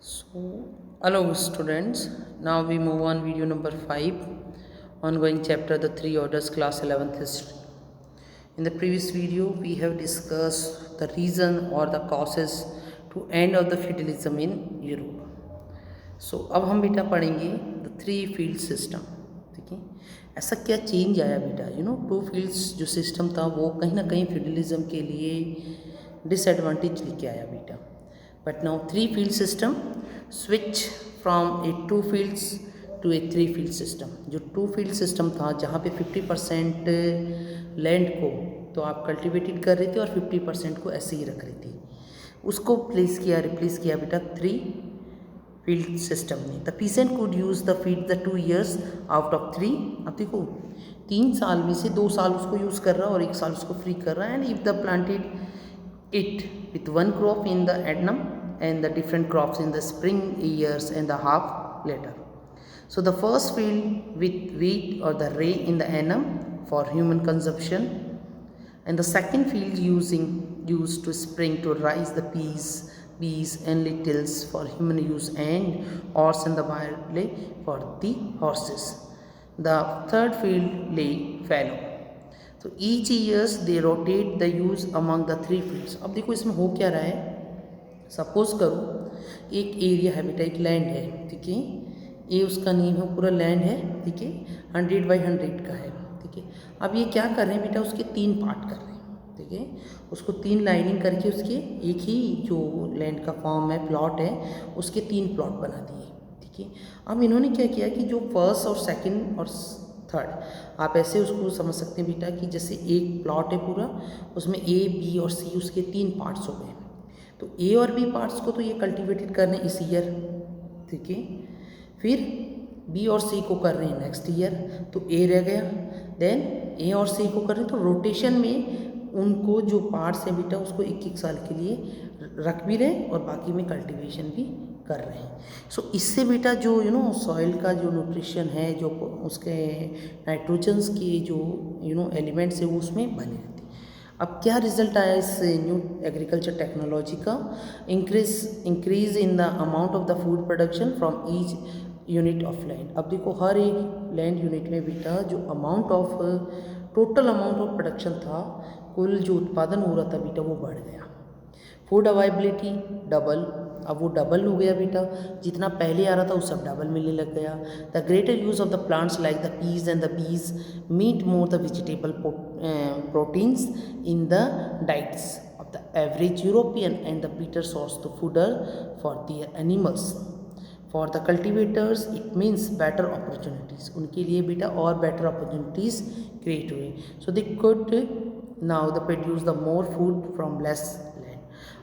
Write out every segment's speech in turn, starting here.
So, hello students. Now we move on video number 5, ongoing chapter the three orders class 11th history. In the previous video we have discussed the reason or the causes to end of the feudalism in Europe. So अब हम बेटा पढ़ेंगे the three field system. ठीक है, ऐसा क्या change आया बेटा, टू फील्ड्स जो सिस्टम था वो कहीं ना कहीं फ्यूडलिज्म के लिए डिसएडवांटेज लेके आया बेटा. But now three field system switch from a two fields to a three field system. जो टू फील्ड सिस्टम था जहाँ पे 50% लैंड को तो आप कल्टिवेटेड कर रहे थे और 50% को ऐसे ही रख रहे थे, उसको रिप्लेस किया बेटा थ्री फील्ड सिस्टम ने. The pheasant could use the field the 2 years out of 3. अब देखो 3 साल में से 2 साल उसको यूज़ कर रहा है और 1 साल उसको फ्री कर रहा है. And if the planted it with one crop in the annum and the different crops in the spring years and the half later. So the first field with wheat or the ray in the annum for human consumption, and the second field used to spring to rise the peas and lentils for human use, and oats and the barley for the horses. The third field lay fallow. तो each years they rotate the use among the three fields. अब देखो इसमें हो क्या रहा है, suppose करो एक एरिया है बेटा, एक लैंड है. ठीक है, ये उसका नेम है, पूरा लैंड है. ठीक है, 100/100 का है. ठीक है, अब ये क्या कर रहे हैं बेटा, उसके 3 पार्ट कर रहे हैं. ठीक है, उसको 3 लाइनिंग करके उसके एक ही जो लैंड का फॉर्म है, प्लॉट है, उसके 3 प्लॉट बना दिए. ठीक है, अब इन्होंने क्या किया कि जो फर्स्ट और सेकंड और थर्ड, आप ऐसे उसको समझ सकते हैं बेटा कि जैसे एक प्लॉट है पूरा, उसमें ए बी और सी उसके 3 पार्ट्स हो गए. तो ए और बी पार्ट्स को तो ये कल्टिवेटेड कर रहे हैं इस ईयर. ठीक है, फिर बी और सी को कर रहे हैं नेक्स्ट ईयर, तो ए रह गया. देन ए और सी को कर रहे हैं, तो रोटेशन में उनको जो पार्ट्स हैं बेटा उसको 1-1 साल के लिए रख भी रहे और बाकी में कल्टिवेशन भी कर रहे हैं. सो इससे बेटा जो सॉइल का जो न्यूट्रिशन है, जो उसके नाइट्रोजन्स के जो एलिमेंट्स है वो उसमें बने रहते हैं. अब क्या रिजल्ट आया इस न्यू एग्रीकल्चर टेक्नोलॉजी का, increase in the amount of the food production from each unit of land. अब देखो हर एक लैंड यूनिट में बेटा जो टोटल अमाउंट ऑफ प्रोडक्शन था, कुल जो उत्पादन हो रहा था बेटा वो बढ़ गया. फूड अवेलेबिलिटी डबल, अब वो डबल हो गया बेटा, जितना पहले आ रहा था वो सब डबल मिलने लग गया. The greater use of the plants like the peas and the beans meant more the vegetable proteins in the diets of the average European and the better source the fodder for their animals. For the cultivators it means better opportunities, उनके लिए बेटा और better opportunities create हुई. So they could now the produce the more food from less land.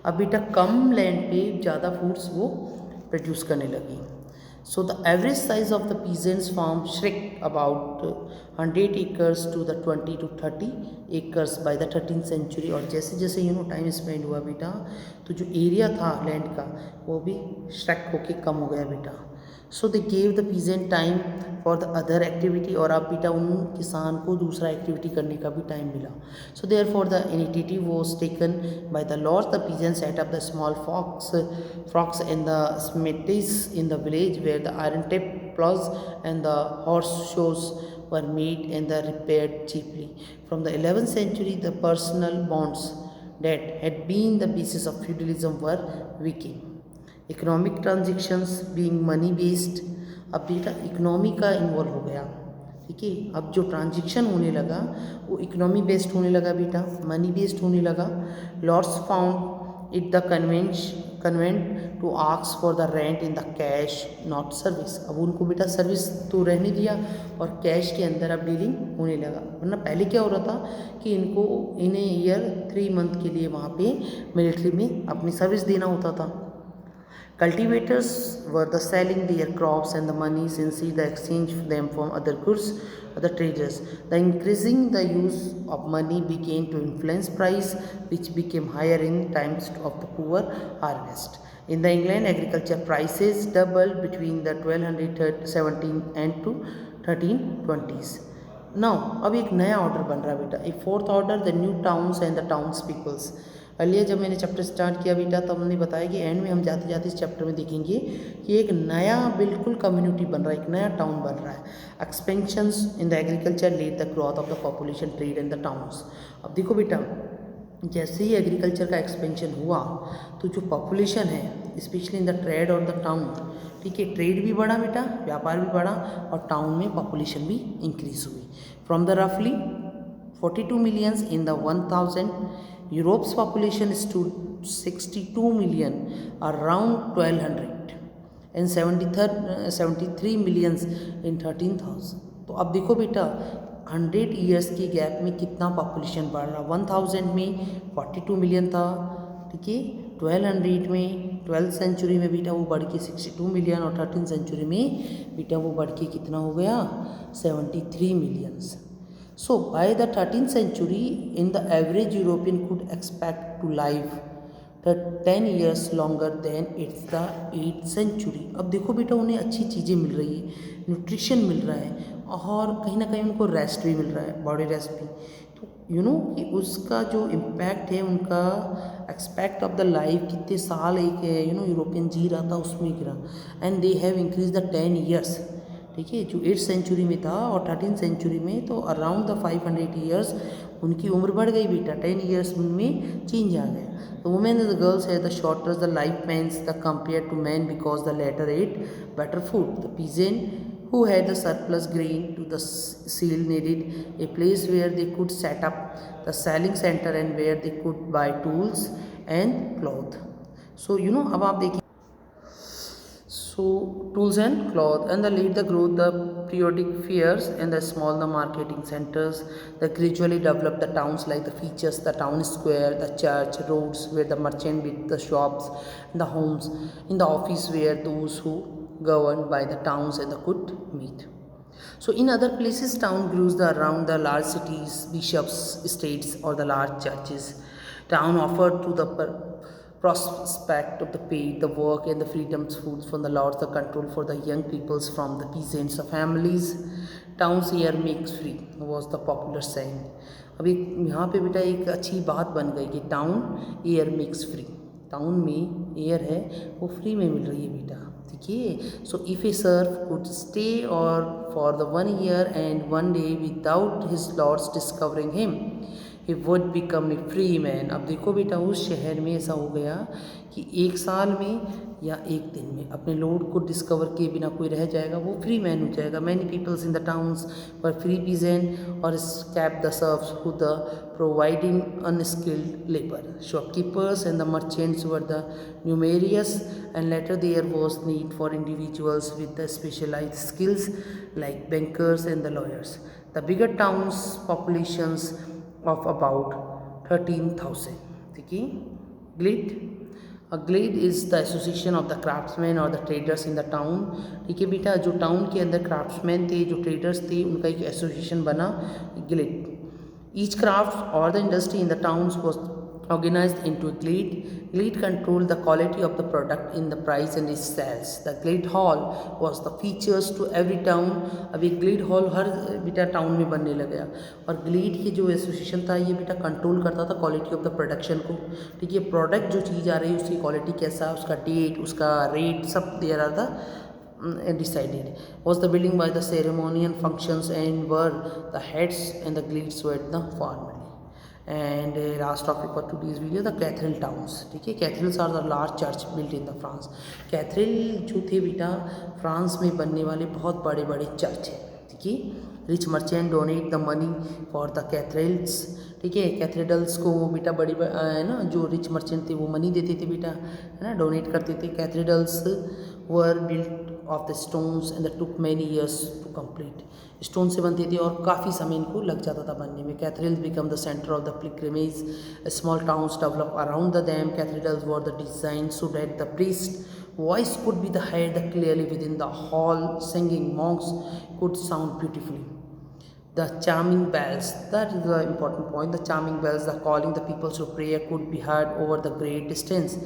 अब बेटा कम land पे ज़्यादा foods वो प्रोड्यूस करने लगी. So the average size of the peasants farm shrank about 100 acres to the 20 to 30 acres by the 13th century. और जैसे जैसे टाइम स्पेंड हुआ बेटा, तो जो एरिया था लैंड का वो भी श्रिक होके कम हो गया बेटा. So they gave the peasant time for the other activity, और अब बेटा उन किसान को दूसरा एक्टिविटी करने का भी टाइम मिला. So therefore the initiative was taken by the lords. The peasant set up the small forges in the smithies in the village where the iron tip plows and the horse shows were made and the repaired cheaply. From the 11th century, the personal bonds that had been the basis of feudalism were weakening. Economic transactions being money based, अब बेटा economy का involve हो गया. ठीक है, अब जो transaction होने लगा वो इकोनॉमी बेस्ड होने लगा बेटा, मनी बेस्ड होने लगा. Lords found it the convenient to ask for the rent in the cash not service. अब उनको बेटा सर्विस तो रहने दिया और कैश के अंदर अब डीलिंग होने लगा. वरना पहले क्या हो रहा था कि इनको इन ईयर 3 month के लिए वहाँ पे मिलिट्री में अपनी सर्विस देना होता था. Cultivators were the selling their crops and the money since the exchange them from other goods, other traders. The increasing the use of money began to influence price, which became higher in times of the poor harvest. In the England, agriculture prices doubled between the 1217 and to 1320s. Now, अब एक नया order बन रहा है बेटा, एक fourth order, the new towns and the towns peoples. Earlier जब मैंने चैप्टर स्टार्ट किया बेटा तब हमने बताया कि एंड में हम जाते जाते इस चैप्टर में देखेंगे कि एक नया बिल्कुल कम्युनिटी बन रहा है, एक नया टाउन बन रहा है। Expansions in the agriculture led the growth of the population trade in the towns. अब देखो बेटा, जैसे ही एग्रीकल्चर का एक्सपेंशन हुआ तो जो पॉपुलेशन है स्पेशली इन द ट्रेड और द टाउन, ठीक है, ट्रेड भी बढ़ा बेटा, व्यापार भी बढ़ा और टाउन में पॉपुलेशन भी इंक्रीज हुई। फ्रॉम द रफली 42 millions in the 1000, Europe's population stood 62 million around 1200 and 73 millions in 13,000। तो अब देखो बेटा 100 ईयर्स के गैप में कितना पॉपुलेशन बढ़ रहा। 1000 में 42 मिलियन था, ठीक है, 1200 में 12th सेंचुरी में बेटा वो बढ़ के 62 मिलियन और 13th सेंचुरी में बेटा वो बढ़ के कितना हो गया 73 millions. So by the 13th century, in the average European could expect to live 10 years longer than it's the 8th century। अब देखो बेटा उन्हें अच्छी चीज़ें मिल रही है, न्यूट्रिशन मिल रहा है और कहीं ना कहीं उनको रेस्ट भी मिल रहा है, बॉडी रेस्ट भी। तो कि उसका जो इम्पैक्ट है उनका एक्सपेक्ट ऑफ द लाइफ कितने साल एक यूरोपियन जी रहा था उसमें गिरा। And they have increase the 10 years, ठीक है, जो 8th सेंचुरी में था और 13th सेंचुरी में तो अराउंड द 500 ईयर्स उनकी उम्र बढ़ गई बेटा, 10 ईयर्स उनमें चेंज आ गया। The women and the girls है the shorter the life spans the compare to man because the latter ate better food. The peasant who had the surplus grain to the seal needed a place where they could set up the selling center and where they could buy tools and cloth। So अब आप देखिए, so tools and cloth and the lead the growth the periodic fairs and the small the marketing centers that gradually develop the towns like the features the town square, the church, roads where the merchant with the shops, the homes in the office where those who governed by the towns and the could meet। So in other places town grows around the large cities, bishops, estates or the large churches। Town offered to the prospect of the paid, the work and the freedoms foods from the lords, the control for the young peoples from the peasants of families। Towns air makes free was the popular saying। अब एक यहाँ पे बेटा एक अच्छी बात बन गई कि town air makes free, town में एयर है वो फ्री में मिल रही है बेटा, ठीक है। So if a serf could stay or for the 1 year and 1 day without his lord's discovering him he would become a free man. अब देखो बेटा उस शहर में ऐसा हो गया कि 1 साल में या 1 दिन में अपने लॉर्ड को डिस्कवर किए बिना कोई रह जाएगा, वो फ्री मैन हो जाएगा। Many peoples in the towns were free peasant or escaped the serfs who the providing unskilled labour. Shopkeepers and the merchants were the numerous and later there was need for individuals with the specialized skills like bankers and the lawyers। The bigger towns populations of about 13,000, ठीक है। Guild, a guild is the association of the craftsmen or the traders in the town, ठीक है बेटा। जो town के अंदर craftsman थे, जो ट्रेडर्स थे, उनका एक एसोसिएशन बना गिल्ड। ईच क्राफ्ट और the industry in the towns was organized into a guild। Guild controlled the quality of the product in the price and its sales। The guild hall was the features to every town। अब एक guild hall हर बेटा town में बनने लगा और guild की जो association था ये बेटा कंट्रोल करता था क्वालिटी ऑफ द प्रोडक्शन को, ठीक है। प्रोडक्ट जो चीज़ आ रही है उसकी क्वालिटी कैसा, उसका डेट, उसका रेट सब there are the decided। Was the building by the ceremonial functions and were the heads and the guilds were the formally। And last topic for today's video the cathedral towns, ठीक है। Cathedrals are the large church built in the France. Cathedral जो थे बेटा France में बनने वाले बहुत बड़े बड़े चर्च हैं, ठीक है। Rich merchant donate the money for the cathedrals, ठीक है। कैथेड्रल्स को वो बेटा बड़ी है ना, जो रिच मर्चेंट थे वो मनी देते थे बेटा, है ना, डोनेट करते थे। Cathedrals were built of the stones and the took many years to complete. Stone से बनते थे और काफ़ी समय इनको लग जाता था बनने में। Cathedrals become the centre of the pilgrimage. Small towns develop around the them. Cathedrals were the design so that the priest voice could be the heard clearly within the hall, singing monks could sound beautifully। The charming bells, that is the important point, the charming bells, the calling the people to prayer could be heard over the great distance।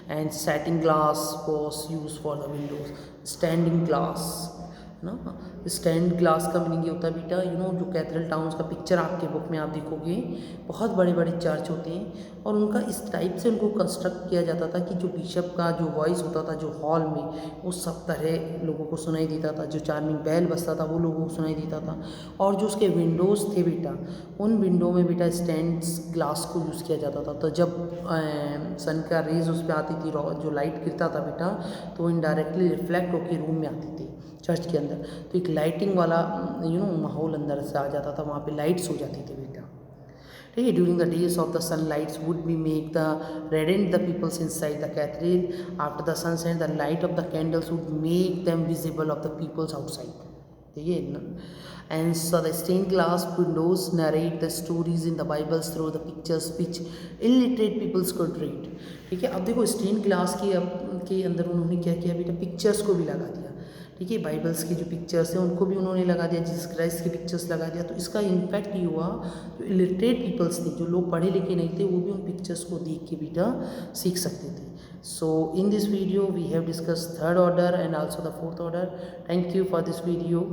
And satin glass was used for the windows, standing glass ना। Stand glass का meaning ये होता है बेटा, जो cathedral towns का picture आपके book में आप देखोगे, बहुत बड़े बड़े चर्च होते हैं और उनका इस टाइप से उनको कंस्ट्रक्ट किया जाता था कि जो बिशप का जो वॉइस होता था जो हॉल में, वो सब तरह लोगों को सुनाई देता था। जो चार्मिंग बेल बजता था वो लोगों को सुनाई देता था। और जो उसके विंडोज़ थे बेटा, उन विंडो में बेटा स्टेन्स ग्लास को यूज़ किया जाता था। तो जब सन का रेज उस पर आती थी, जो लाइट गिरता था बेटा, तो वो इनडायरेक्टली रिफ्लेक्ट होकर रूम में आती थी चर्च के अंदर। तो एक लाइटिंग वाला माहौल अंदर से आ जाता था, वहाँ पे लाइट्स हो जाती थी बेटा, ठीक है। During the days of the sun lights would be make the radiant the peoples inside the cathedral. After the sunset the light of the candles would make them visible of the peoples outside, ठीक है। And so the stained glass windows narrate the stories in the Bibles through the pictures which illiterate peoples could read, ठीक है। अब देखो stand glass के अंदर उन्होंने क्या किया बेटा, पिक्चर्स को भी लगा दिया, ठीक है। बाइबल्स की जो पिक्चर्स हैं उनको भी उन्होंने लगा दिया, जीसस क्राइस्ट की पिक्चर्स लगा दिया। तो इसका इम्पैक्ट ये हुआ, जो इलिटरेट पीपल्स थे, जो लोग पढ़े लिखे नहीं थे, वो भी उन पिक्चर्स को देख के बेटा सीख सकते थे। So in this video we have discussed third order and also the fourth order. Thank you for this video.